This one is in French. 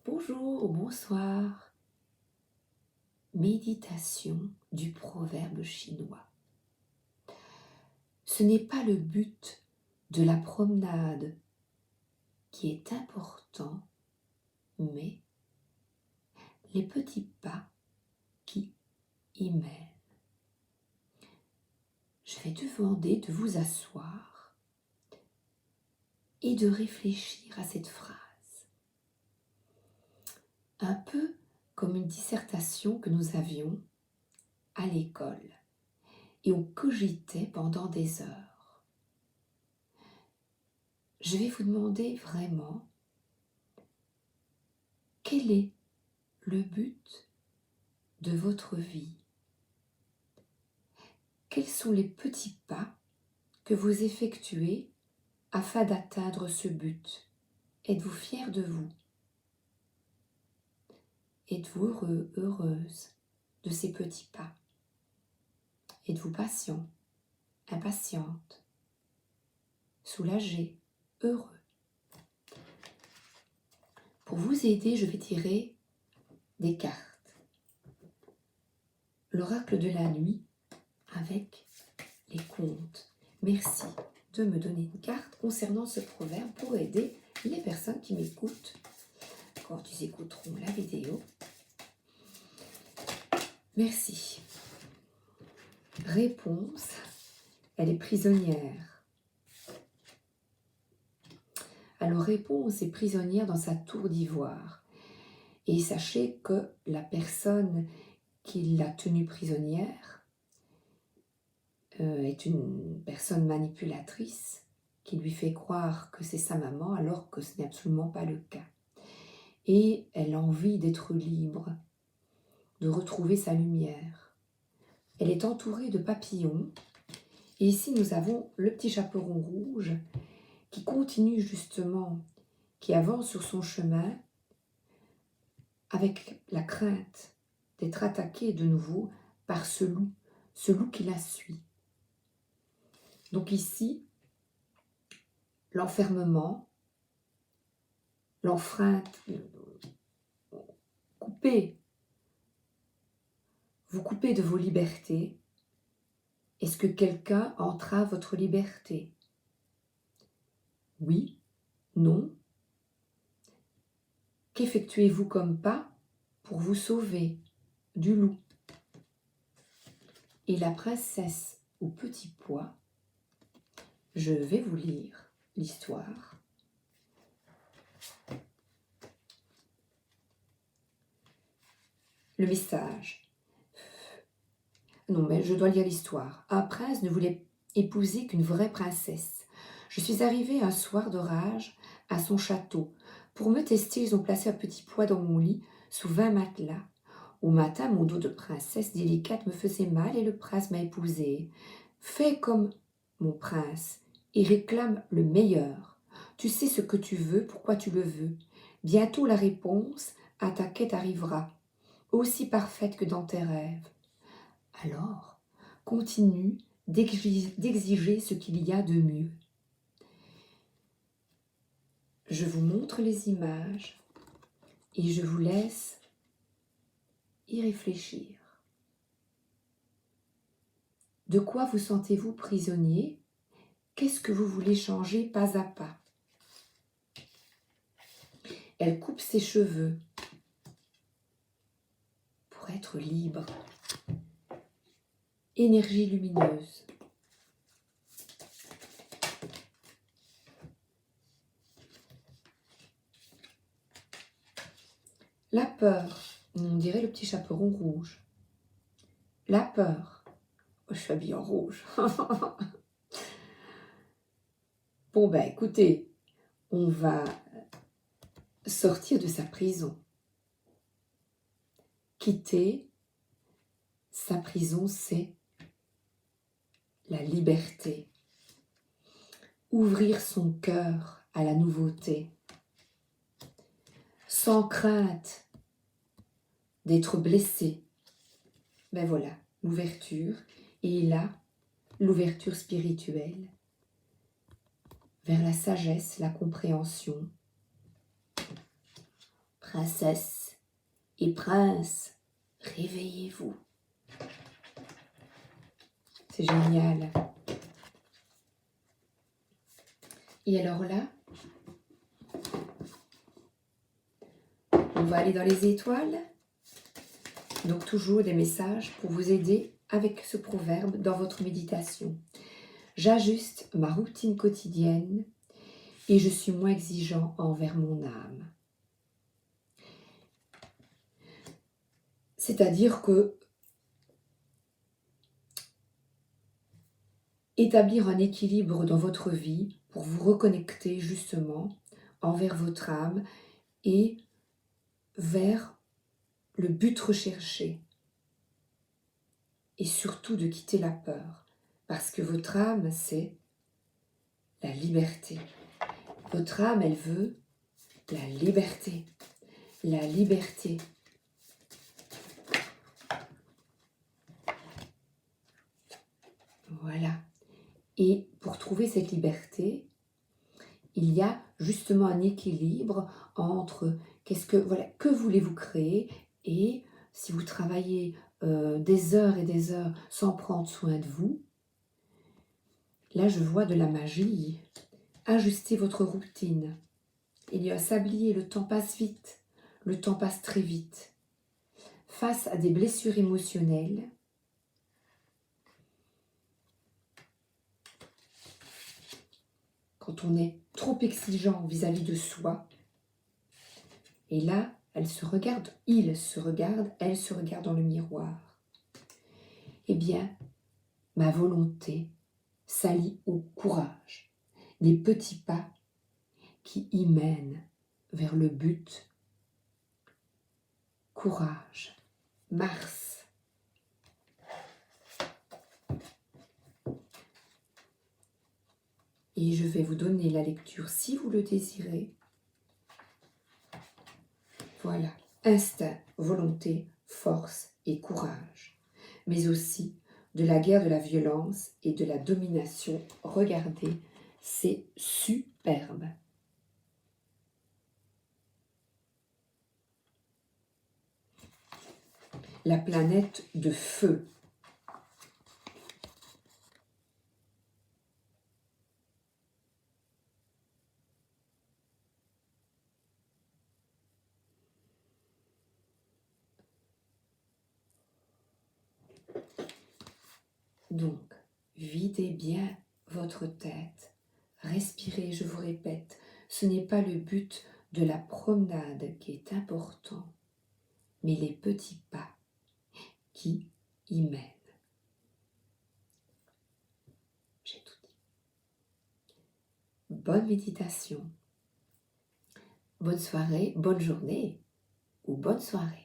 Bonjour ou bonsoir. Méditation du proverbe chinois. Ce n'est pas le but de la promenade qui est important, mais les petits pas qui y mènent. Je vais te demander de vous asseoir et de réfléchir à cette phrase. Un peu comme une dissertation que nous avions à l'école et on cogitait pendant des heures. Je vais vous demander vraiment quel est le but de votre vie. Quels sont les petits pas que vous effectuez afin d'atteindre ce but? Êtes-vous fier de vous? Êtes-vous heureux, heureuse de ces petits pas? Êtes-vous patient, impatiente, soulagé, heureux? Pour vous aider, je vais tirer des cartes. L'oracle de la nuit avec les contes. Merci de me donner une carte concernant ce proverbe pour aider les personnes qui m'écoutent quand ils écouteront la vidéo. Merci. Réponse, elle est prisonnière. Alors réponse est prisonnière dans sa tour d'ivoire. Et sachez que la personne qui l'a tenue prisonnière est une personne manipulatrice qui lui fait croire que c'est sa maman alors que ce n'est absolument pas le cas. Et elle a envie d'être libre, de retrouver sa lumière. Elle est entourée de papillons. Et ici, nous avons le petit chaperon rouge qui continue justement, qui avance sur son chemin avec la crainte d'être attaqué de nouveau par ce loup qui la suit. Donc ici, l'enfermement, l'enfreinte, vous coupez de vos libertés. Est-ce que quelqu'un entrave votre liberté? Oui, non. Qu'effectuez-vous comme pas pour vous sauver du loup? Et la princesse au petit pois, je vais vous lire l'histoire. Le message. Non, mais je dois lire l'histoire. Un prince ne voulait épouser qu'une vraie princesse. Je suis arrivée un soir d'orage à son château. Pour me tester, ils ont placé un petit pois dans mon lit, sous 20 matelas. Au matin, mon dos de princesse délicate me faisait mal et le prince m'a épousée. Fais comme mon prince et réclame le meilleur. Tu sais ce que tu veux, pourquoi tu le veux. Bientôt la réponse à ta quête arrivera, aussi parfaite que dans tes rêves. Alors, continue d'exiger ce qu'il y a de mieux. Je vous montre les images et je vous laisse y réfléchir. De quoi vous sentez-vous prisonnier? Qu'est-ce que vous voulez changer pas à pas? Elle coupe ses cheveux pour être libre. Énergie lumineuse. La peur, on dirait le petit chaperon rouge. La peur. Oh, je suis habillée en rouge. Bon, ben écoutez, on va sortir de sa prison. Quitter sa prison, c'est la liberté. Ouvrir son cœur à la nouveauté. Sans crainte d'être blessé. Ben voilà, l'ouverture. Et là, l'ouverture spirituelle vers la sagesse, la compréhension. Princesse et prince, réveillez-vous. C'est génial. Et alors là, on va aller dans les étoiles. Donc toujours des messages pour vous aider avec ce proverbe dans votre méditation. J'ajuste ma routine quotidienne et je suis moins exigeant envers mon âme. C'est-à-dire que établir un équilibre dans votre vie pour vous reconnecter justement envers votre âme et vers le but recherché. Et surtout de quitter la peur. Parce que votre âme, c'est la liberté. Votre âme, elle veut la liberté. La liberté. Voilà. Et pour trouver cette liberté, il y a justement un équilibre entre que voulez-vous créer et si vous travaillez des heures et des heures sans prendre soin de vous, là je vois de la magie. Ajustez votre routine. Il y a un sablier, le temps passe vite, le temps passe très vite. Face à des blessures émotionnelles, quand on est trop exigeant vis-à-vis de soi, et là, il se regarde dans le miroir. Eh bien, ma volonté s'allie au courage, des petits pas qui y mènent vers le but. Courage, Mars. Et je vais vous donner la lecture si vous le désirez. Voilà, instinct, volonté, force et courage, mais aussi de la guerre de la violence et de la domination. Regardez, c'est superbe. La planète de feu. Donc, videz bien votre tête, respirez, je vous répète, ce n'est pas le but de la promenade qui est important, mais les petits pas qui y mènent. J'ai tout dit. Bonne méditation, bonne soirée, bonne journée ou bonne soirée.